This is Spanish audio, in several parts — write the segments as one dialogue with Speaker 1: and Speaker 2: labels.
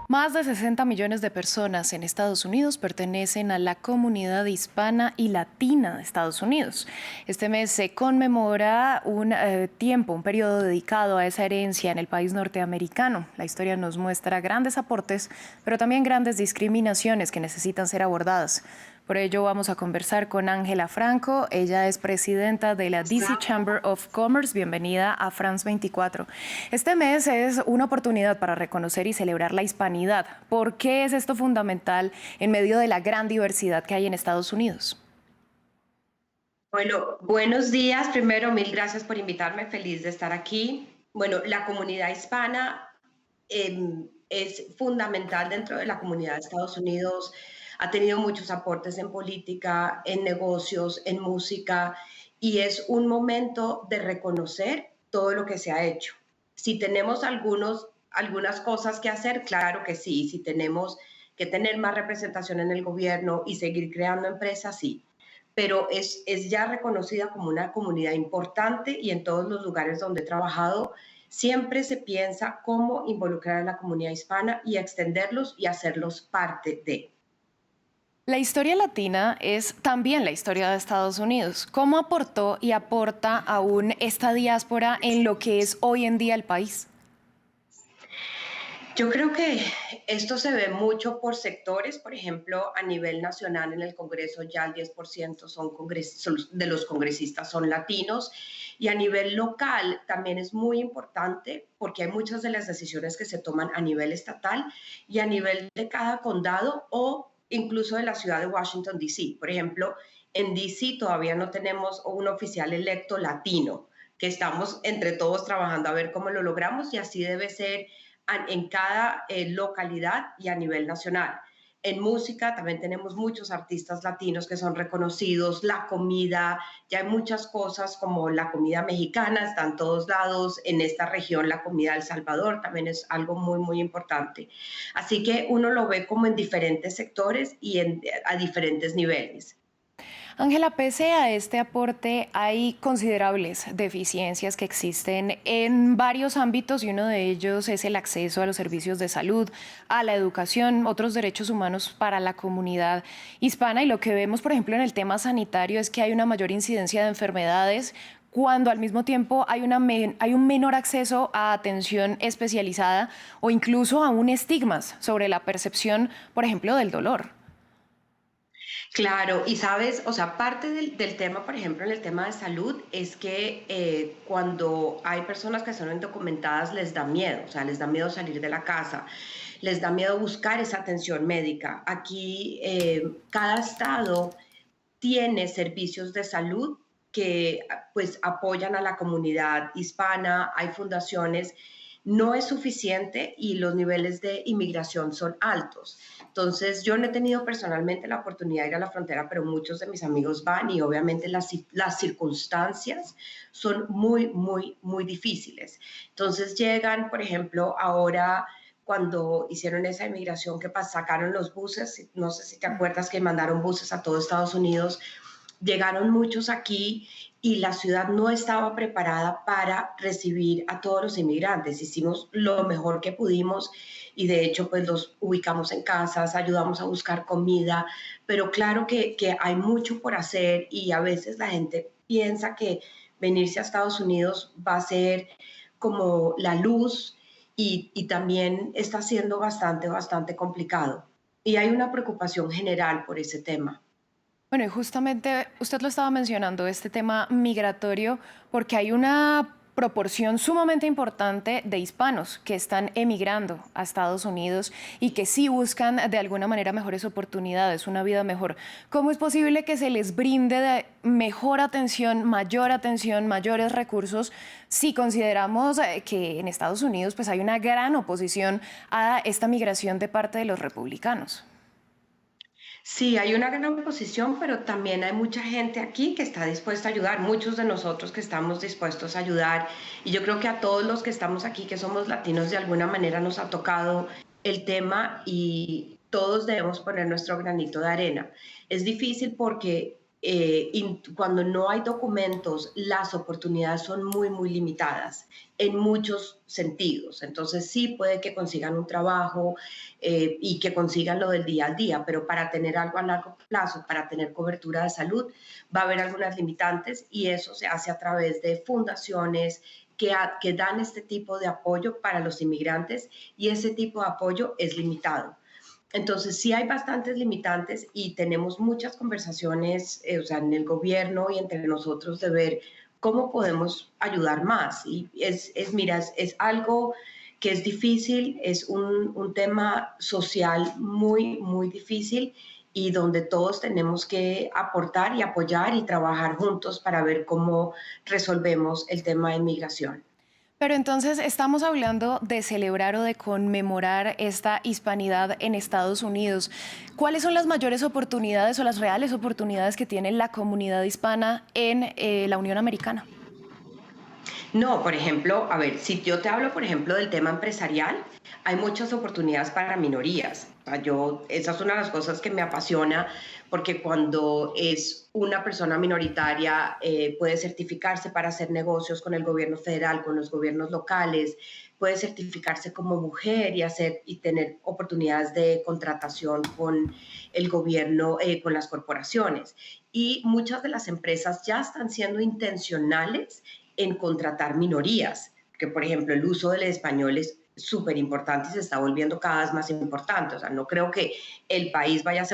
Speaker 1: Más de 60 millones de personas en Estados Unidos pertenecen a la comunidad hispana y latina de Estados Unidos. Este mes se conmemora un periodo dedicado a esa herencia en el país norteamericano. La historia nos muestra grandes aportes, pero también grandes discriminaciones que necesitan ser abordadas. Por ello vamos a conversar con Ángela Franco. Ella es presidenta de la DC Chamber of Commerce. Bienvenida a France 24. Este mes es una oportunidad para reconocer y celebrar la hispanidad. ¿Por qué es esto fundamental en medio de la gran diversidad que hay en Estados Unidos?
Speaker 2: Bueno, buenos días. Primero, mil gracias por invitarme. Feliz de estar aquí. Bueno, la comunidad hispana es fundamental dentro de la comunidad de Estados Unidos. Ha tenido muchos aportes en política, en negocios, en música, y es un momento de reconocer todo lo que se ha hecho. Si tenemos algunas cosas que hacer, claro que sí. Si tenemos que tener más representación en el gobierno y seguir creando empresas, sí, pero es ya reconocida como una comunidad importante, y en todos los lugares donde he trabajado siempre se piensa cómo involucrar a la comunidad hispana y extenderlos y hacerlos parte de.
Speaker 1: La historia latina es también la historia de Estados Unidos. ¿Cómo aportó y aporta aún esta diáspora en lo que es hoy en día el país?
Speaker 2: Yo creo que esto se ve mucho por sectores. Por ejemplo, a nivel nacional en el Congreso ya el 10% de los congresistas son latinos, y a nivel local también es muy importante porque hay muchas de las decisiones que se toman a nivel estatal y a nivel de cada condado o incluso de la ciudad de Washington, D.C. Por ejemplo, en D.C. todavía no tenemos un oficial electo latino, que estamos entre todos trabajando a ver cómo lo logramos, y así debe ser en cada localidad y a nivel nacional. En música también tenemos muchos artistas latinos que son reconocidos. La comida, ya hay muchas cosas como la comida mexicana, está en todos lados. En esta región la comida de El Salvador también es algo muy, muy importante. Así que uno lo ve como en diferentes sectores y a diferentes niveles.
Speaker 1: Ángela, pese a este aporte, hay considerables deficiencias que existen en varios ámbitos y uno de ellos es el acceso a los servicios de salud, a la educación, otros derechos humanos para la comunidad hispana. Y lo que vemos, por ejemplo, en el tema sanitario es que hay una mayor incidencia de enfermedades cuando al mismo tiempo hay un menor acceso a atención especializada o incluso aún estigmas sobre la percepción, por ejemplo, del dolor.
Speaker 2: Claro, y sabes, o sea, parte del tema, por ejemplo, en el tema de salud, es que cuando hay personas que son indocumentadas les da miedo, o sea, les da miedo salir de la casa, les da miedo buscar esa atención médica. Aquí cada estado tiene servicios de salud que pues apoyan a la comunidad hispana, hay fundaciones. No es suficiente y los niveles de inmigración son altos. Entonces, yo no he tenido personalmente la oportunidad de ir a la frontera, pero muchos de mis amigos van, y obviamente las circunstancias son muy, muy, muy difíciles. Entonces llegan, por ejemplo, ahora cuando hicieron esa inmigración que sacaron los buses, no sé si te acuerdas que mandaron buses a todo Estados Unidos, llegaron muchos aquí y la ciudad no estaba preparada para recibir a todos los inmigrantes. Hicimos lo mejor que pudimos y de hecho pues los ubicamos en casas, ayudamos a buscar comida, pero claro que hay mucho por hacer, y a veces la gente piensa que venirse a Estados Unidos va a ser como la luz, y también está siendo bastante, bastante complicado. Y hay una preocupación general por ese tema.
Speaker 1: Bueno, y justamente usted lo estaba mencionando, este tema migratorio, porque hay una proporción sumamente importante de hispanos que están emigrando a Estados Unidos y que sí buscan de alguna manera mejores oportunidades, una vida mejor. ¿Cómo es posible que se les brinde mejor atención, mayores recursos, si consideramos que en Estados Unidos pues hay una gran oposición a esta migración de parte de los republicanos?
Speaker 2: Sí, hay una gran oposición, pero también hay mucha gente aquí que está dispuesta a ayudar, muchos de nosotros que estamos dispuestos a ayudar, y yo creo que a todos los que estamos aquí, que somos latinos, de alguna manera nos ha tocado el tema y todos debemos poner nuestro granito de arena. Es difícil porque cuando no hay documentos, las oportunidades son muy, muy limitadas en muchos sentidos. Entonces sí puede que consigan un trabajo y que consigan lo del día al día, pero para tener algo a largo plazo, para tener cobertura de salud, va a haber algunas limitantes y eso se hace a través de fundaciones que dan este tipo de apoyo para los inmigrantes y ese tipo de apoyo es limitado. Entonces, sí hay bastantes limitantes y tenemos muchas conversaciones, o sea, en el gobierno y entre nosotros de ver cómo podemos ayudar más. Y mira, es algo que es difícil, es un tema social muy, muy difícil y donde todos tenemos que aportar y apoyar y trabajar juntos para ver cómo resolvemos el tema de inmigración.
Speaker 1: Pero entonces estamos hablando de celebrar o de conmemorar esta hispanidad en Estados Unidos. ¿Cuáles son las mayores oportunidades o las reales oportunidades que tiene la comunidad hispana en la Unión Americana?
Speaker 2: No, por ejemplo, a ver, si yo te hablo, por ejemplo, del tema empresarial, hay muchas oportunidades para minorías. O sea, esa es una de las cosas que me apasiona, porque cuando es una persona minoritaria, puede certificarse para hacer negocios con el gobierno federal, con los gobiernos locales, puede certificarse como mujer y tener oportunidades de contratación con el gobierno, con las corporaciones. Y muchas de las empresas ya están siendo intencionales en contratar minorías, que por ejemplo el uso del español es súper importante y se está volviendo cada vez más importante. O sea, no creo que el país vaya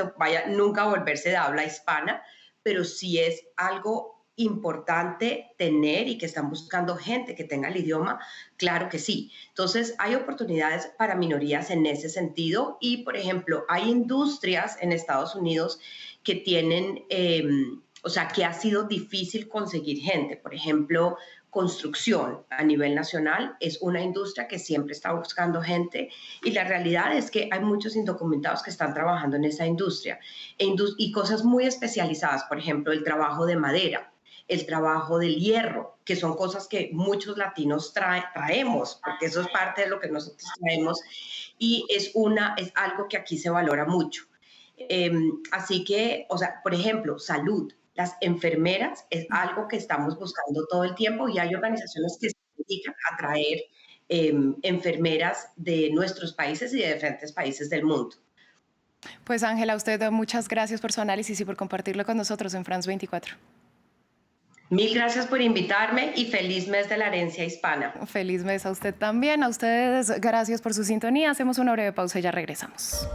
Speaker 2: nunca a volverse de habla hispana, pero sí es algo importante tener y que están buscando gente que tenga el idioma, claro que sí. Entonces, hay oportunidades para minorías en ese sentido y, por ejemplo, hay industrias en Estados Unidos que tienen, o sea, que ha sido difícil conseguir gente. Por ejemplo, construcción a nivel nacional es una industria que siempre está buscando gente y la realidad es que hay muchos indocumentados que están trabajando en esa industria y cosas muy especializadas, por ejemplo, el trabajo de madera, el trabajo del hierro, que son cosas que muchos latinos traemos, porque eso es parte de lo que nosotros traemos y es algo que aquí se valora mucho. Así que, o sea, por ejemplo, salud. Las enfermeras es algo que estamos buscando todo el tiempo y hay organizaciones que se dedican a traer enfermeras de nuestros países y de diferentes países del mundo.
Speaker 1: Pues Ángela, a usted muchas gracias por su análisis y por compartirlo con nosotros en France 24.
Speaker 2: Mil gracias por invitarme y feliz mes de la herencia hispana.
Speaker 1: Feliz mes a usted también. A ustedes, gracias por su sintonía. Hacemos una breve pausa y ya regresamos.